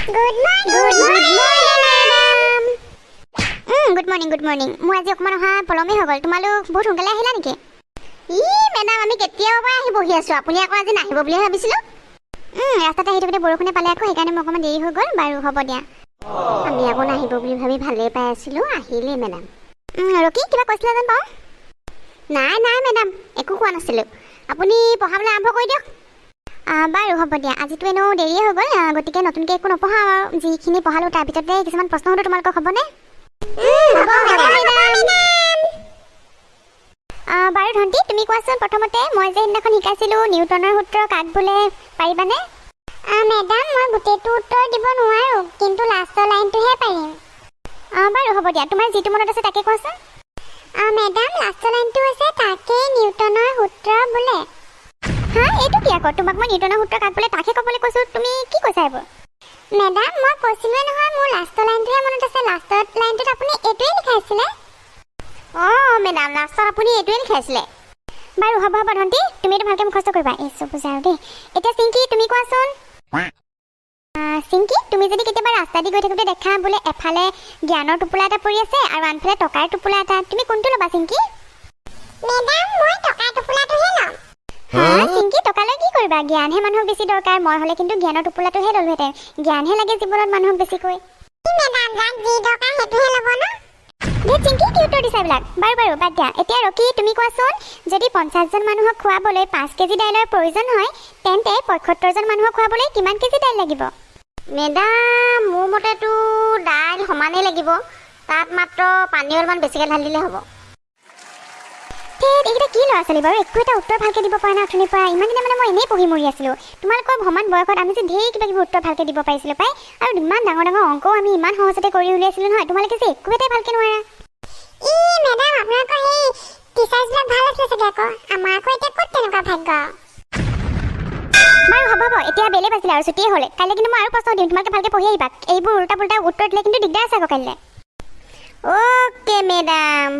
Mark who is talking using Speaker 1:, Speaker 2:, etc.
Speaker 1: Good morning. মই আজি অকমান অহা পলমে হৈ গ'ল। তোমালোক বহুত সোনকালে আহিলা নেকি? মেডাম আমি কেতিয়াৰ পৰা আহি বহি আছো। আপুনি আকৌ আজি নাহিব বুলি ভাবিছিলো। ৰাস্তাতে আহি থাকোঁতে বৰষুণে পালে আকৌ সেইকাৰণে মই অকমান দেৰি হৈ গ'ল। বাৰু হ'ব দিয়া। আমি আকৌ নাহিব বুলি ভাবি ভালেই পাই আছিলো। আহিলে মেডাম। ৰকি কিবা কৈছিলে যেন পাওঁ? নাই মেডাম একো কোৱা নাছিলো। আপুনি পঢ়াবলৈ আৰম্ভ কৰি দিয়ক। বাৰু হ'ব দিয়া। আজিতো এনেও দেৰিয়ে হৈ গ'ল, গতিকে নতুনকৈ একো নপঢ়াওঁ আৰু যিখিনি পঢ়ালোঁ তাৰ ভিতৰতে কিছুমান প্ৰশ্ন সোধোঁ তোমালোকক, হ'বনে? বাৰু ধন্তি তুমি কোৱাচোন প্ৰথমতে মই যে সেইদিনাখন শিকাইছিলোঁ নিউটনৰ সূত্ৰ কাক বোলে, পাৰিবানে? মেডাম মই গোটেইটো উত্তৰ দিব নোৱাৰোঁ, কিন্তু লাষ্টৰ লাইনটোহে পাৰিম। বাৰু হ'ব দিয়া, তোমাৰ যিটো মনত আছে তাকে কোৱাচোন। মেডাম লাষ্টৰ লাইনটো হৈছে তাকেই নিউটনৰ সূত্ৰ বোলে। এইটো কি আকৌ? তোমাক মই নিউটনৰ সূত্ৰ কাক বোলে তাকে ক'বলৈ কৈছোঁ, তুমি কি কৈছা এইবোৰ? মেডাম মই কৈছিলোৱে নহয়, মোৰ লাষ্টৰ লাইনটোহে মনত আছে। লাষ্টৰ লাইনটোত আপুনি এইটোৱে লিখাইছিলে। মেডাম লাষ্টত আপুনি এইটোৱে লিখাইছিলে। বাৰু হ'ব ধন্তি, তুমি এইটো ভালকৈ মুখস্থ কৰিবা। এই চব বুজা আৰু দেই। এতিয়া চিংকি তুমি কোৱাচোন। চিংকি তুমি যদি কেতিয়াবা ৰাস্তা দি গৈ থাকোঁতে দেখা বোলে এফালে জ্ঞানৰ টোপোলা এটা পৰি আছে আৰু আনফালে টকাৰ টোপোলা এটা, তুমি কোনটো ল'বা চিংকি? মেডাম মই টকাৰ টোপোলাটোহে ল'ম। চিংকি টকালৈ কি কৰিবা? জ্ঞানহে মানুহক বেছি দৰকাৰ। মই হ'লে কিন্তু জ্ঞানৰ টোপোলাটোহে ল'লোহেঁতেন। জ্ঞানহে লাগে জীৱনত মানুহক বেছিকৈ। চিংকি কি উত্তৰ দিছা এইবিলাক? বাৰু বাদ দিয়া। এতিয়া ৰকি তুমি কোৱাচোন, যদি 50জন মানুহক খুৱাবলৈ 5 কেজি দাইলৰ প্ৰয়োজন হয় তেন্তে 75জন মানুহক খুৱাবলৈ কিমান কেজি দাইল লাগিব? মেডাম মোৰ মতেতো দাইল সমানেই লাগিব, তাত মাত্ৰ পানী অলপমান বেছিকৈ ঢালি দিলে হ'ব। এইকেইটা কি ল'ৰা ছোৱালী বাৰু, একো এটা উত্তৰ ভালকৈ দিব পৰা নাই অথনিৰ পৰা। ইমান দিনে মই এনেই পঢ়ি মৰি আছিলোঁ। তোমালোকৰ সমান বয়সত আমি যে ঢেৰ কিবা কিবি উত্তৰ ভালকৈ দিব পাৰিছিলোঁ পাই, আৰু ইমান ডাঙৰ অংকও আমি ইমান সহজতে কৰি উলিয়াইছিলোঁ নহয়। তোমালোকে যে একো এটাই ভালকৈ নোৱাৰা। মেডাম আপোনালোকৰ সেই টিচাৰ্ছবিলাক ভাল আছিলে চাগে আকৌ, আমাৰ আকৌ এতিয়া ক'ত তেনেকুৱা ভাগ্য। বাৰু হ'ব এতিয়া বেলেগ আছিলে আৰু ছুটিয়ে হ'লে। কাইলৈ কিন্তু মই আৰু প্ৰশ্ন দিম, তোমালোকে ভালকৈ পঢ়ি আহিবা। এইবোৰ উল্টা পুল্টা উত্তৰ দিলে কিন্তু দিগদাৰ আছে আকৌ কাইলৈ। Okay madam.